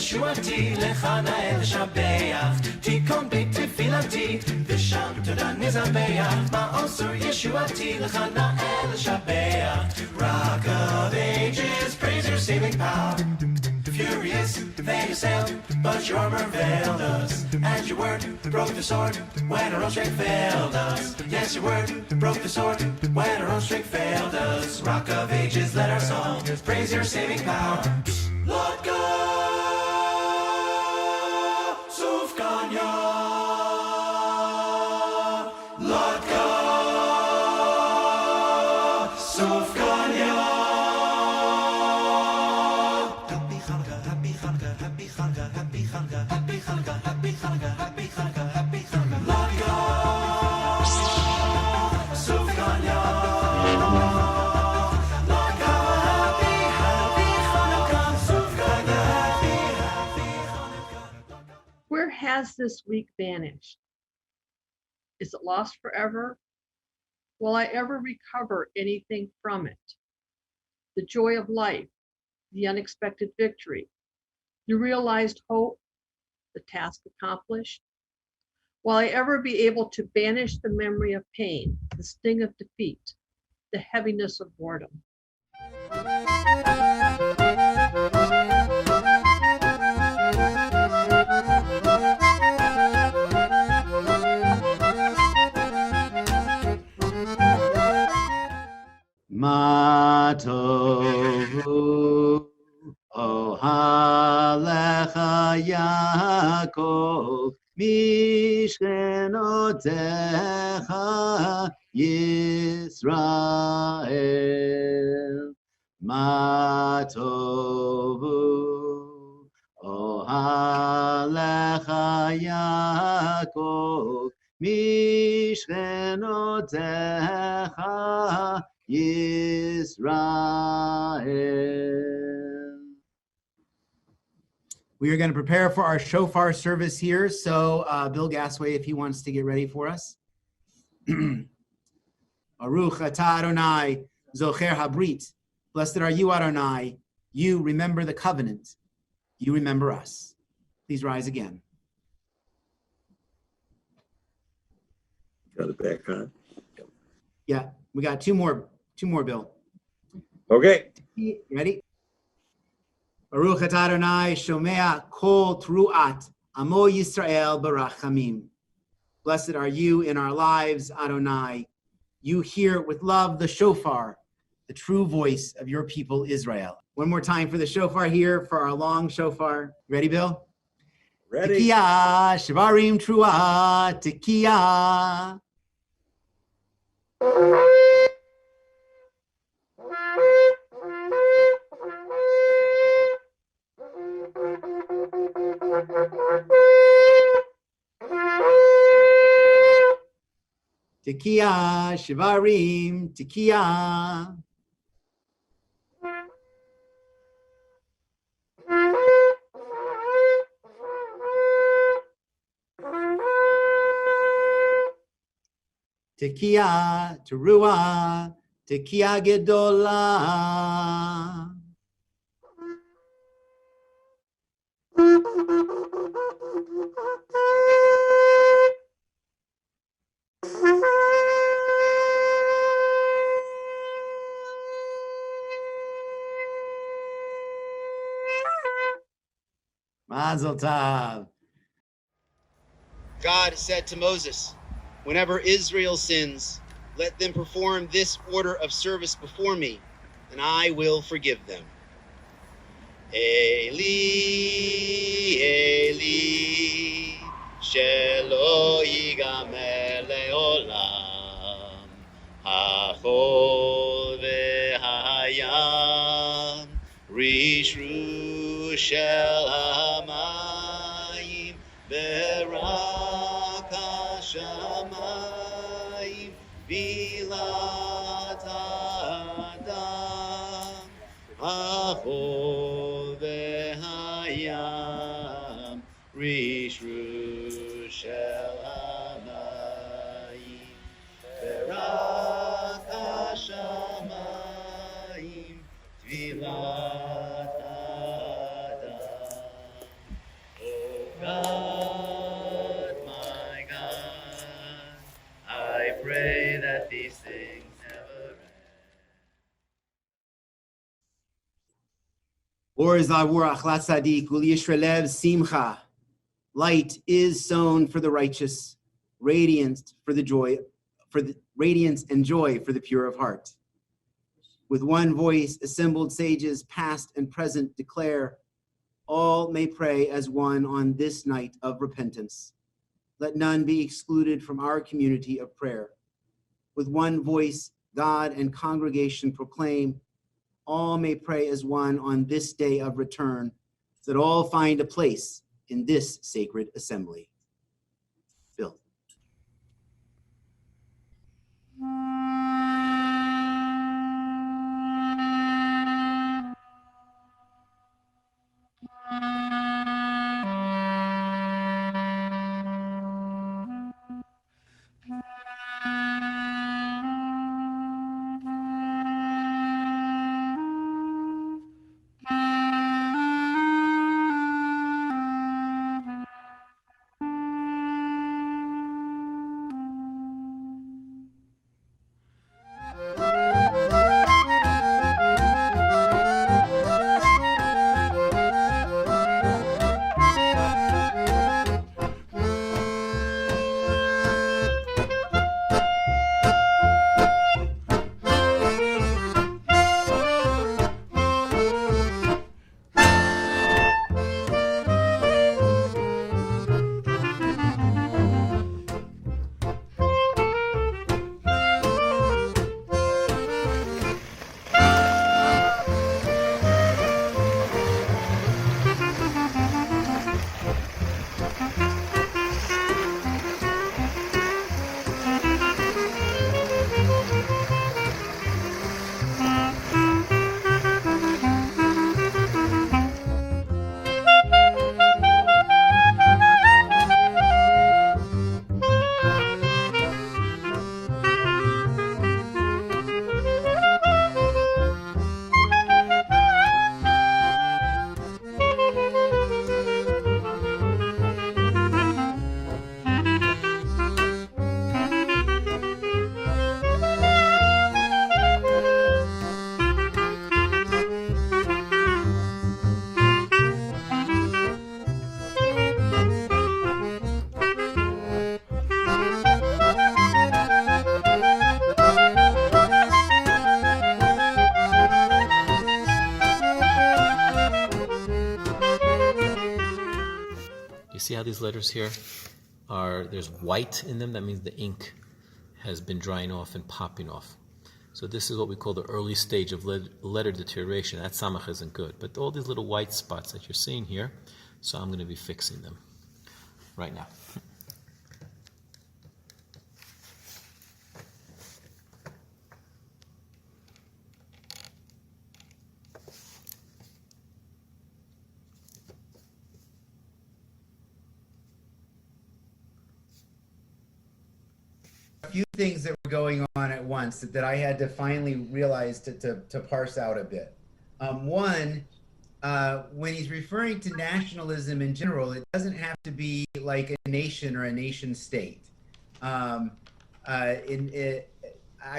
ישועתי לך נאה לשבח, תיכון בי תפילתי ושם תודה נזבח. מעוז ישועתי לך נאה לשבח, Rock of Ages, praise your saving power. Furious, they assailed, but your armor failed us. And your word broke the sword when our own strength failed us. Yes, your word broke the sword when our own strength failed us. Rock of Ages, let our song praise your saving power. Lord God, Sufganya, Lord God, Sufganya. Happy Hanukkah, Happy Hanukkah, Happy Hanukkah, Happy Hanukkah, Happy Hanukkah, Happy Hanukkah, Happy Hanukkah, Happy Hanukkah. Lord God, Sufganya. Lord God, Happy Hanukkah, Sufganya, Happy Hanukkah. Where has this week vanished? Is it lost forever? Will I ever recover anything from it? The joy of life, the unexpected victory, the realized hope, the task accomplished? Will I ever be able to banish the memory of pain, the sting of defeat, the heaviness of boredom? Ma tovu ohalecha Yaakov mishchenotecha Yisrael. Ma tovu ohalecha Yaakov mishchenotecha Yisrael. We are going to prepare for our shofar service here. So Bill Gasway, if he wants to get ready for us. Baruch atah Adonai, Zocher Habrit. Blessed are you, Adonai. You remember the covenant. You remember us. Please rise again. Got it back on. Yeah, we got two more, Bill. Okay. Ready? Baruch atah Adonai shomea kol truat amo Yisrael barachamim. Blessed are you in our lives, Adonai. You hear with love the shofar, the true voice of your people Israel. One more time for the shofar here, for our long shofar. Ready, Bill? Ready. Tekiah, shivarim trua, tekiah. Tekiah, shivarim, tekiah. Tekiah, teruah, tekiah gedolah. Mazel tov. God said to Moses, whenever Israel sins, let them perform this order of service before me. and I will forgive them. Eli, Eli, shelo yigamer leolam, hachol v'hayam, rishru shel hamayim, berak hashamayim, bilat adam, hachol v'hayam, rishru shel hamayim, berak hashamayim, tvilat adam. Oh God, my God, I pray that these things never end. Or is achlat sadik ul yishrelev simcha. Light is sown for the righteous, radiance for the joy, for the radiance and joy for the pure of heart. With one voice, assembled sages, past and present, declare, all may pray as one on this night of repentance. Let none be excluded from our community of prayer. With one voice, God and congregation proclaim, all may pray as one on this day of return, so that all find a place in this sacred assembly. Bill. See how these letters here there's white in them? That means the ink has been drying off and popping off. So this is what we call the early stage of letter deterioration. That samach isn't good. But all these little white spots that you're seeing here, so I'm going to be fixing them right now. A few things that were going on at once that I had to finally realize to parse out a bit. One, when he's referring to nationalism in general, it doesn't have to be like a nation or a nation state. I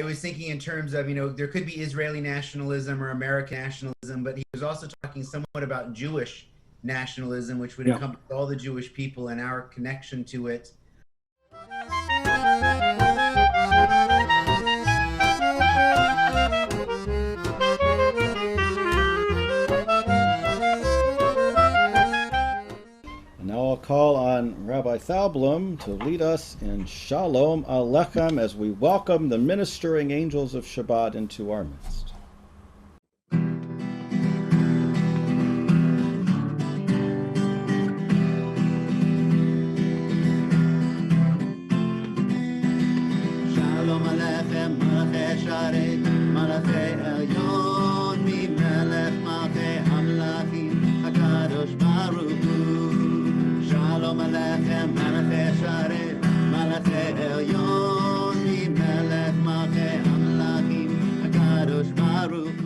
was thinking in terms of, there could be Israeli nationalism or American nationalism, but he was also talking somewhat about Jewish nationalism, which would encompass all the Jewish people and our connection to it. Thalblum to lead us in Shalom Alechem as we welcome the ministering angels of Shabbat into our midst. Shalom Alechem, Malachei Sharet, Malachei Elyon, Mimelech Malchei Hamlachim, HaKadosh Baruch Hu. Shalom Alechem, Malachei Sharet, Malachei Elyon, Mimelech Malchei Hamlachim, HaKadosh Baruch Hu.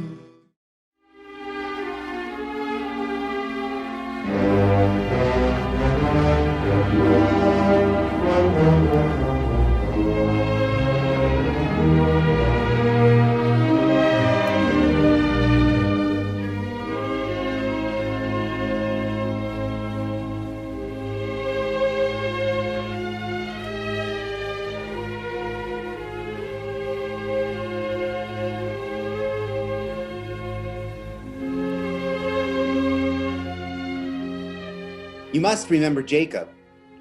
You must remember Jacob,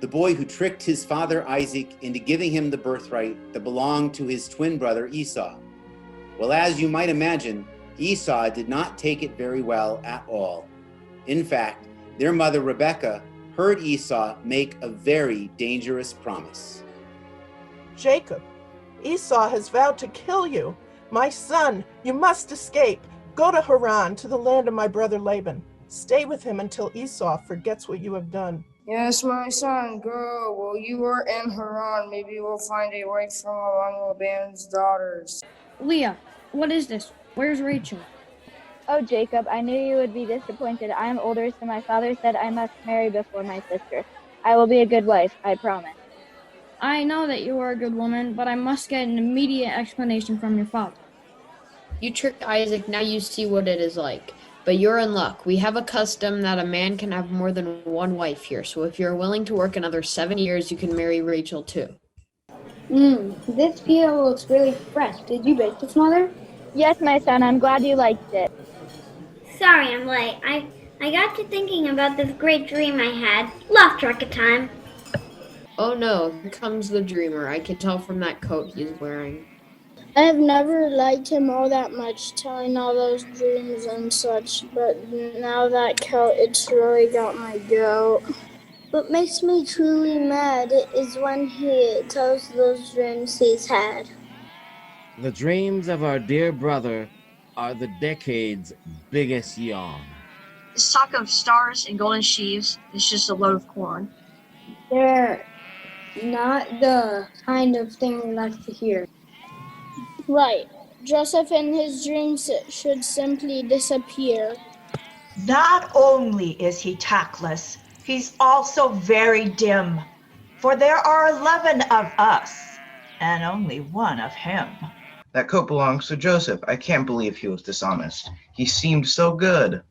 the boy who tricked his father Isaac into giving him the birthright that belonged to his twin brother Esau. Well, as you might imagine, Esau did not take it very well at all. In fact, their mother Rebekah heard Esau make a very dangerous promise. Jacob, Esau has vowed to kill you. My son, you must escape. Go to Haran, to the land of my brother Laban. Stay with him until Esau forgets what you have done. Yes, my son, go. While you are in Haran, maybe we'll find a wife from among Laban's daughters. Leah, what is this? Where's Rachel? Oh, Jacob, I knew you would be disappointed. I am older, so my father said I must marry before my sister. I will be a good wife, I promise. I know that you are a good woman, but I must get an immediate explanation from your father. You tricked Isaac, now you see what it is like. But you're in luck. We have a custom that a man can have more than one wife here, so if you're willing to work another 7 years, you can marry Rachel too. This pizza looks really fresh. Did you bake this, Mother? Yes, my son, I'm glad you liked it. Sorry I'm late. I got to thinking about this great dream I had. Lost track of time. Oh no, here comes the dreamer. I can tell from that coat he's wearing. I have never liked him all that much, telling all those dreams and such, but now that coat, it's really got my goat. What makes me truly mad is when he tells those dreams he's had. The dreams of our dear brother are the decade's biggest yawn. This talk of stars and golden sheaves is just a load of corn. They're not the kind of thing we like to hear. Right. Joseph and his dreams should simply disappear. Not only is he tactless, he's also very dim. For there are 11 of us, and only one of him. That coat belongs to Joseph. I can't believe he was dishonest. He seemed so good.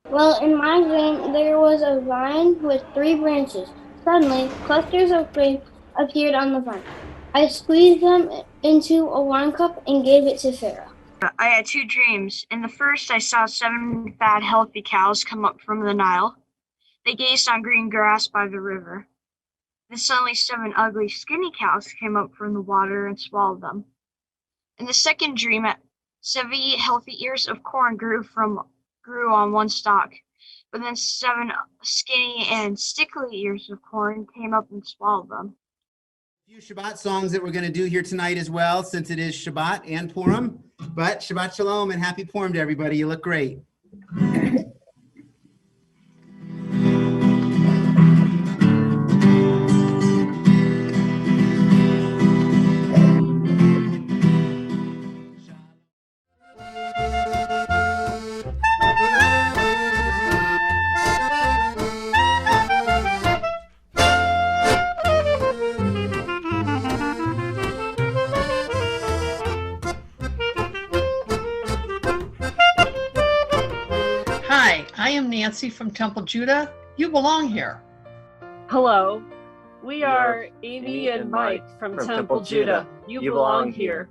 Well, in my dream, there was a vine with 3 branches. Suddenly, clusters of grapes appeared on the vine. I squeezed them into a wine cup and gave it to Pharaoh. I had 2 dreams. In the first, I saw 7 fat, healthy cows come up from the Nile. They gazed on green grass by the river. Then suddenly 7 ugly, skinny cows came up from the water and swallowed them. In the second dream, 7 healthy ears of corn grew on one stalk. But then 7 skinny and stickly ears of corn came up and swallowed them. A few Shabbat songs that we're going to do here tonight as well, since it is Shabbat and Purim. But Shabbat Shalom and happy Purim to everybody. You look great. I am Nancy from Temple Judah. You belong here. Hello, we are Amy and Mike from Temple Judah. You belong here.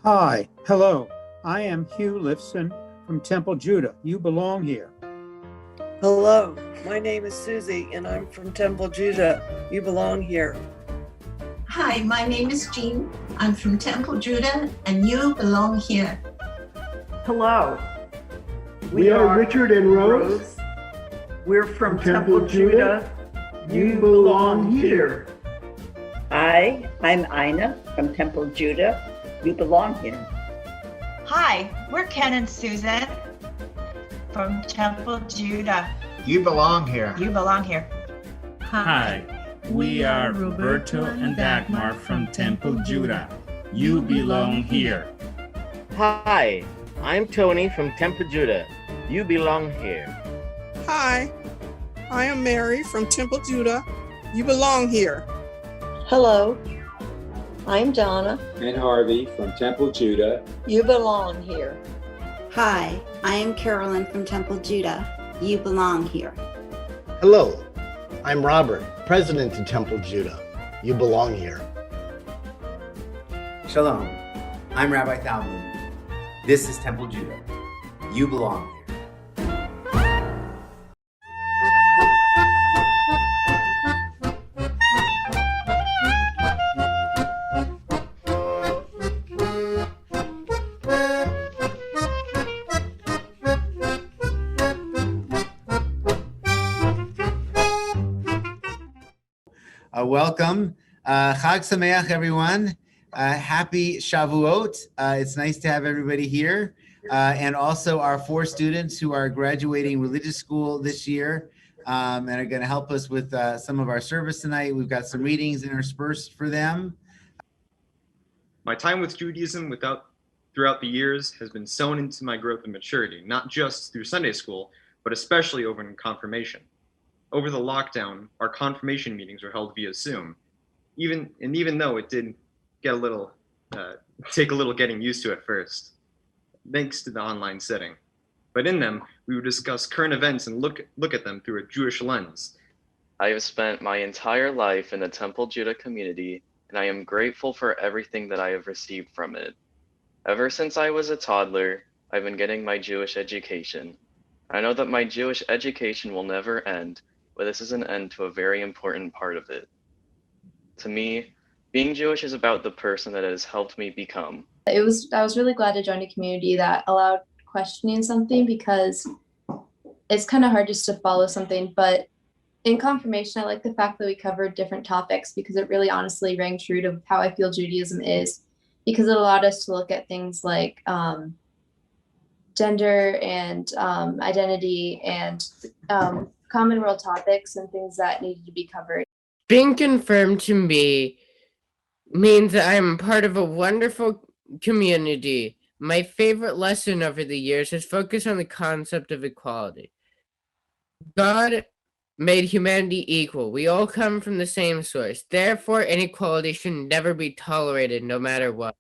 Hi, hello. I am Hugh Lifson from Temple Judah. You belong here. Hello, my name is Susie and I'm from Temple, Judah. You belong here. Hi, my name is Jean. I'm from Temple, Judah, and you belong here. Hello. We are Richard and Rose. We're from Temple, Judah. You belong here. Hi, I'm Ina from Temple, Judah. You belong here. Hi, we're Ken and Susan from Temple, Judah. You belong here. You belong here. Hi, we are Roberto and Dagmar from Temple, Judah. You belong here. Hi, I'm Tony from Temple, Judah. You belong here. Hi, I am Mary from Temple, Judah. You belong here. Hello, I'm Donna. And Harvey from Temple, Judah. You belong here. Hi, I am Carolyn from Temple, Judah. You belong here. Hello, I'm Robert, President of Temple, Judah. You belong here. Shalom, I'm Rabbi Thalmud. This is Temple Judah. You belong here. Welcome. Chag Sameach, everyone. Happy Shavuot. It's nice to have everybody here. And also our 4 students who are graduating religious school this year and are going to help us with some of our service tonight. We've got some readings interspersed for them. My time with Judaism throughout the years has been sewn into my growth and maturity, not just through Sunday school, but especially over in confirmation. Over the lockdown, our confirmation meetings were held via Zoom. Even though it did get take a little getting used to at first, thanks to the online setting. But in them, we would discuss current events and look at them through a Jewish lens. I have spent my entire life in the Temple Judah community, and I am grateful for everything that I have received from it. Ever since I was a toddler, I've been getting my Jewish education. I know that my Jewish education will never end, but this is an end to a very important part of it. To me, being Jewish is about the person that it has helped me become. I was really glad to join a community that allowed questioning something, because it's kind of hard just to follow something. But in confirmation, I like the fact that we covered different topics, because it really honestly rang true to how I feel Judaism is, because it allowed us to look at things like gender and identity and common world topics and things that needed to be covered. Being confirmed to me means that I'm part of a wonderful community. My favorite lesson over the years has focused on the concept of equality. God made humanity equal. We all come from the same source. Therefore, inequality should never be tolerated, no matter what.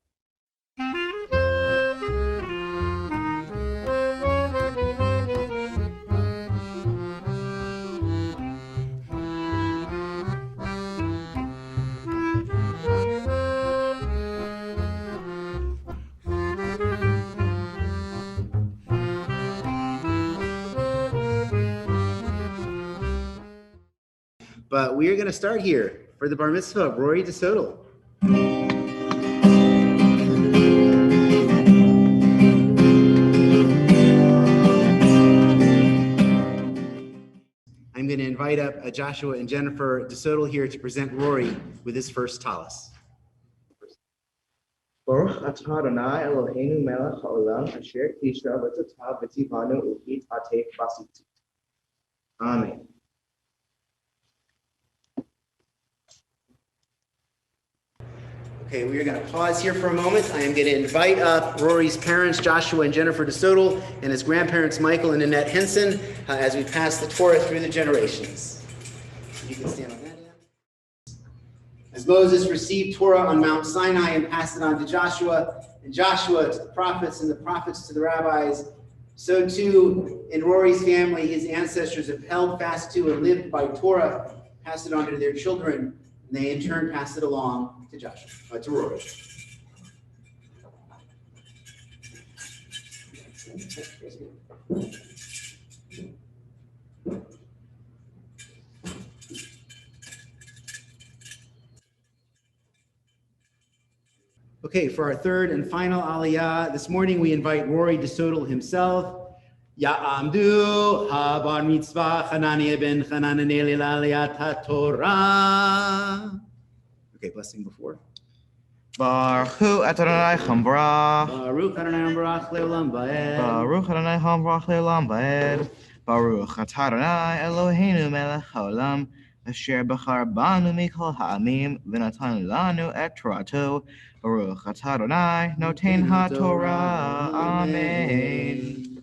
But we are going to start here for the bar mitzvah of Rory DeSoto. I'm going to invite up Joshua and Jennifer DeSoto here to present Rory with his first talis. Baruch atah Adonai Eloheinu melech haolam asher tishra v'tatav v'tivanu u'it ateh basiti. Amen. Okay, we are going to pause here for a moment. I am going to invite up Rory's parents, Joshua and Jennifer DeSoto, and his grandparents, Michael and Annette Henson, as we pass the Torah through the generations. You can stand on that end. As Moses received Torah on Mount Sinai and passed it on to Joshua, and Joshua to the prophets, and the prophets to the rabbis, so too in Rory's family, his ancestors have held fast to and lived by Torah, passed it on to their children, and they in turn pass it along to Joshua, to Rory. Okay, for our third and final aliyah, this morning we invite Rory DeSoto himself. Ya'amdu habar mitzvah Hananiah ben Hananel aliyat haTorah. Okay, blessing before. Baruch Hu Adonai Chambrach. Baruch Adonai Hambrach leolam va'ed. Baruch Adonai Hambrach leolam va'ed. Baruch Adonai Eloheinu melech haolam. Asher bachar banu mikol ha'amim v'natan lanu et Torato. Baruch Adonai noten haTorah. Amen.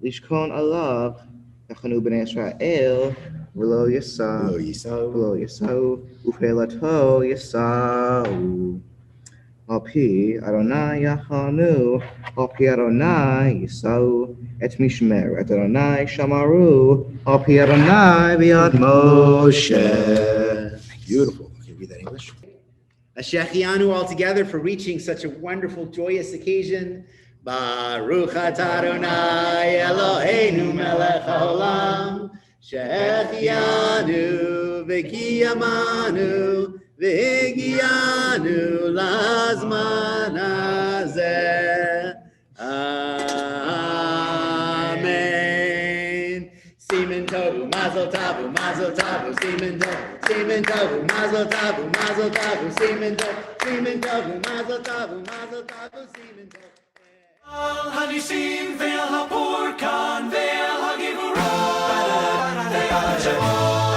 Lishkon alav Echanu b'nei Israel. V'lo Yisau, v'lo Yisau, u'pelato Yisau. Al pi Adonai Yachanu, al pi Adonai Yisau, et mishmer, et Adonai Shamaru, al pi Adonai v'yad Moshe. Beautiful. Okay, read that English. Ashechianu all together for reaching such a wonderful, joyous occasion. Baruch atah Adonai Eloheinu melech haolam. Shechianu v'kiyamanu v'higianu lazman hazeh. Amen. Simen tovu, mazel tavu, simen tovu, mazel tavu, simen tovu, mazel tavu, simen tovu. Al hanisim ve'al hapurkan ve'al hagivurot ve'al shemot.